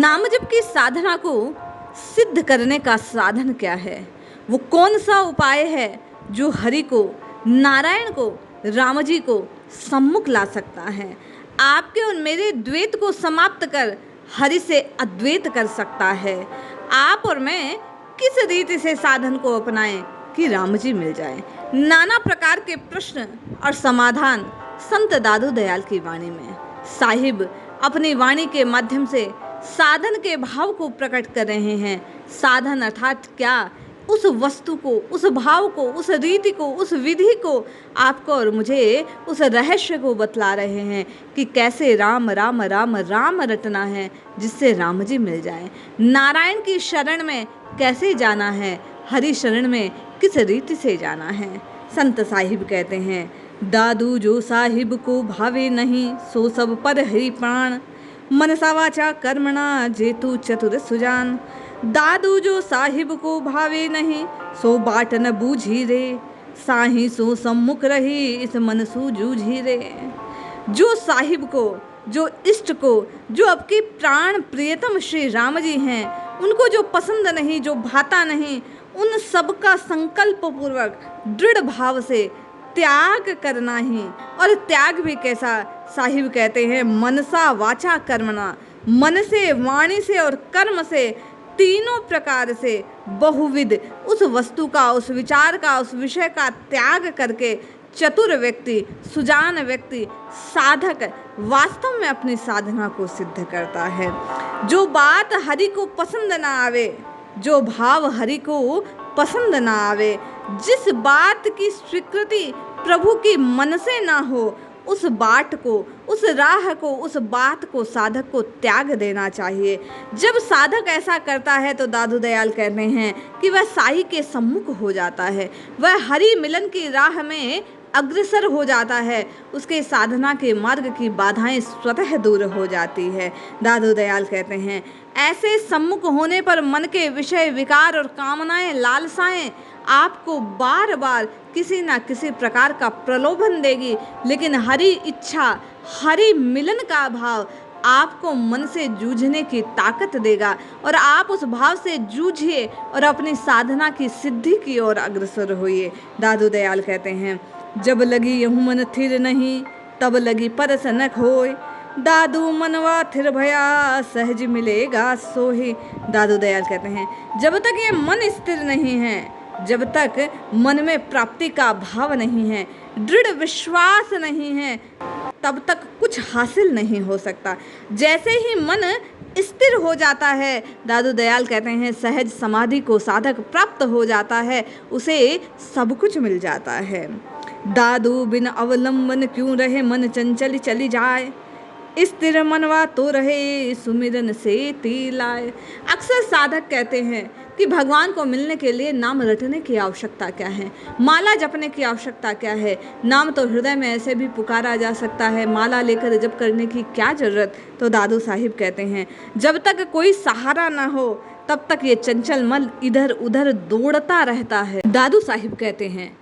नाम जप की साधना को सिद्ध करने का साधन क्या है? वो कौन सा उपाय है जो हरि को, नारायण को, राम जी को सम्मुख ला सकता है? आपके और मेरे द्वैत को समाप्त कर हरि से अद्वैत कर सकता है। आप और मैं किस रीति से साधन को अपनाएं कि राम जी मिल जाए? नाना प्रकार के प्रश्न और समाधान संत दादू दयाल की वाणी में साहिब अपनी वाणी के माध्यम से साधन के भाव को प्रकट कर रहे हैं। साधन अर्थात क्या? उस वस्तु को, उस भाव को, उस रीति को, उस विधि को आपको और मुझे उस रहस्य को बतला रहे हैं कि कैसे राम राम राम राम रटना है जिससे राम जी मिल जाए। नारायण की शरण में कैसे जाना है, हरि शरण में किस रीति से जाना है। संत साहिब कहते हैं, दादू जो साहिब को भावे नहीं सो सब पर हरि प्राण, मनसा वाचा कर्मणा जेतु चतुर सुजान। दादू जो साहिब को भावे नहीं सो बाट न बूझी रे, साही सो सम्मुख रही इस मन सु जूझी रे। जो साहिब को, जो इष्ट को, जो आपके प्राण प्रियतम श्री राम जी हैं, उनको जो पसंद नहीं, जो भाता नहीं, उन सब का संकल्प पूर्वक दृढ़ भाव से त्याग करना ही। और त्याग भी कैसा? साहिब कहते हैं, मनसा वाचा कर्मणा, मन से, वाणी से और कर्म से, तीनों प्रकार से बहुविध उस वस्तु का, उस विचार का, उस विषय का त्याग करके चतुर व्यक्ति, सुजान व्यक्ति, साधक वास्तव में अपनी साधना को सिद्ध करता है। जो बात हरि को पसंद ना आवे, जो भाव हरि को पसंद ना आवे, जिस बात की स्वीकृति प्रभु की मन से ना हो, उस बाट को, उस राह को, उस बात को साधक को त्याग देना चाहिए। जब साधक ऐसा करता है तो दादू दयाल कहते हैं कि वह साई के सम्मुख हो जाता है, वह हरि मिलन की राह में अग्रसर हो जाता है, उसके साधना के मार्ग की बाधाएं स्वतः दूर हो जाती है। दादू दयाल कहते हैं, ऐसे सम्मुख होने पर मन के विषय, विकार और कामनाएं, लालसाएं आपको बार बार किसी न किसी प्रकार का प्रलोभन देगी, लेकिन हरि इच्छा, हरि मिलन का भाव आपको मन से जूझने की ताकत देगा और आप उस भाव से जूझिए और अपनी साधना की सिद्धि की ओर अग्रसर होइए। दादू दयाल कहते हैं, जब लगी यहूँ मन थिर नहीं तब लगी परस न खोय, दादू मनवा थिर भया सहज मिलेगा सोही। दादू दयाल कहते हैं, जब तक ये मन स्थिर नहीं है, जब तक मन में प्राप्ति का भाव नहीं है, दृढ़ विश्वास नहीं है, तब तक कुछ हासिल नहीं हो सकता। जैसे ही मन स्थिर हो जाता है, दादू दयाल कहते हैं, सहज समाधि को साधक प्राप्त हो जाता है, उसे सब कुछ मिल जाता है। दादू बिन अवलंबन क्यों रहे मन चंचल चली जाए, स्थिर मनवा तो रहे सुमिरन से तिलाए। अक्सर साधक कहते हैं कि भगवान को मिलने के लिए नाम रटने की आवश्यकता क्या है, माला जपने की आवश्यकता क्या है, नाम तो हृदय में ऐसे भी पुकारा जा सकता है, माला लेकर जप करने की क्या जरूरत। तो दादू साहिब कहते हैं, जब तक कोई सहारा ना हो तब तक ये चंचल मन इधर उधर दौड़ता रहता है। दादू साहिब कहते हैं,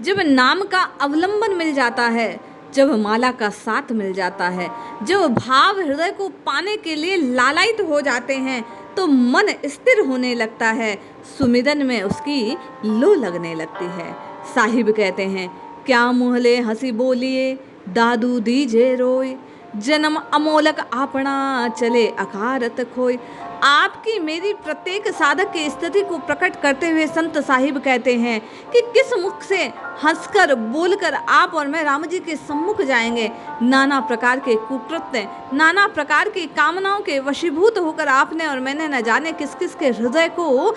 जब नाम का अवलंबन मिल जाता है, जब माला का साथ मिल जाता है, जब भाव हृदय को पाने के लिए लालायित हो जाते हैं, तो मन स्थिर होने लगता है, सुमिरन में उसकी लो लगने लगती है। साहिब कहते हैं, क्या मुहले हंसी बोलिए दादू दीजे रोय, जन्म अमोलक आपना चले अकारत खोय। आपकी मेरी प्रत्येक साधक की स्थिति को प्रकट करते हुए संत साहिब कहते हैं कि किस मुख से हंसकर बोलकर आप और मैं राम जी के सम्मुख जाएंगे। नाना प्रकार के कुकृत्य, नाना प्रकार की कामनाओं के वशीभूत होकर आपने और मैंने न जाने किस किस के हृदय को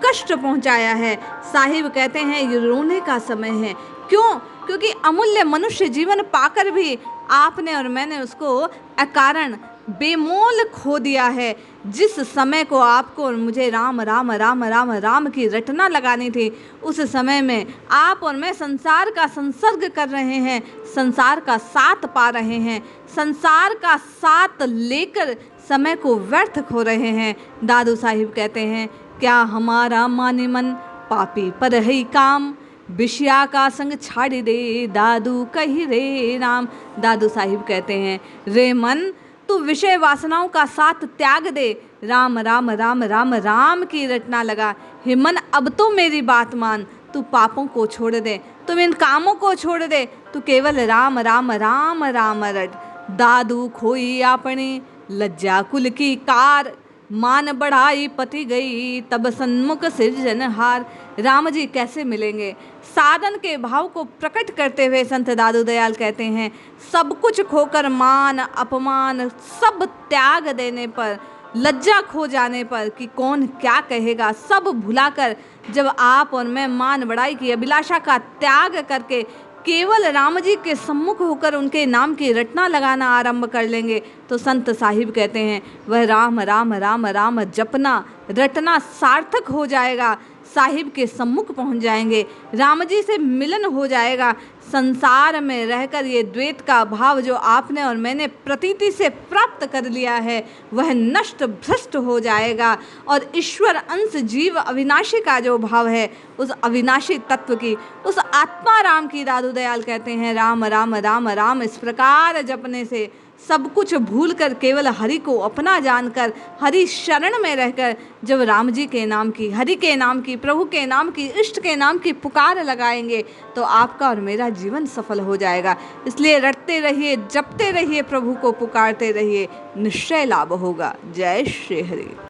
कष्ट पहुंचाया है। साहिब कहते हैं, ये रोने का समय है। क्यों? क्योंकि अमूल्य मनुष्य जीवन पाकर भी आपने और मैंने उसको अकारण बेमोल खो दिया है। जिस समय को आपको और मुझे राम राम राम राम राम की रटना लगानी थी, उस समय में आप और मैं संसार का संसर्ग कर रहे हैं, संसार का साथ पा रहे हैं, संसार का साथ लेकर समय को व्यर्थ खो रहे हैं। दादू साहिब कहते हैं, क्या हमारा माने मन पापी पर है काम, विषया का संग छाड़ दे दादू कही रे राम। दादू साहिब कहते हैं, रे मन तू विषय वासनाओं का साथ त्याग दे, राम राम राम राम राम की रटना लगा। हे मन अब तो मेरी बात मान, तू पापों को छोड़ दे, तुम इन कामों को छोड़ दे, तू केवल राम राम राम राम रट। दादू खोई आपने लज्जा कुल की कार, मान बढ़ाई पति गई तब सन्मुख सिरजनहार। राम जी कैसे मिलेंगे? साधन के भाव को प्रकट करते हुए संत दादू दयाल कहते हैं, सब कुछ खोकर मान अपमान सब त्याग देने पर, लज्जा खो जाने पर कि कौन क्या कहेगा, सब भुलाकर जब आप और मैं मान बढ़ाई की अभिलाषा का त्याग करके केवल राम जी के सम्मुख होकर उनके नाम की रटना लगाना आरंभ कर लेंगे, तो संत साहिब कहते हैं वह राम राम राम राम जपना रटना सार्थक हो जाएगा। साहिब के सम्मुख पहुंच जाएंगे, राम जी से मिलन हो जाएगा। संसार में रहकर ये द्वैत का भाव जो आपने और मैंने प्रतीति से प्राप्त कर लिया है वह नष्ट भ्रष्ट हो जाएगा, और ईश्वर अंश जीव अविनाशी का जो भाव है उस अविनाशी तत्व की, उस आत्मा राम की दादू दयाल कहते हैं राम राम राम राम इस प्रकार जपने से सब कुछ भूल कर केवल हरि को अपना जानकर हरि शरण में रहकर जब राम जी के नाम की, हरि के नाम की, प्रभु के नाम की, इष्ट के नाम की पुकार लगाएंगे तो आपका और मेरा जीवन सफल हो जाएगा। इसलिए रटते रहिए, जपते रहिए, प्रभु को पुकारते रहिए, निश्चय लाभ होगा। जय श्री हरि।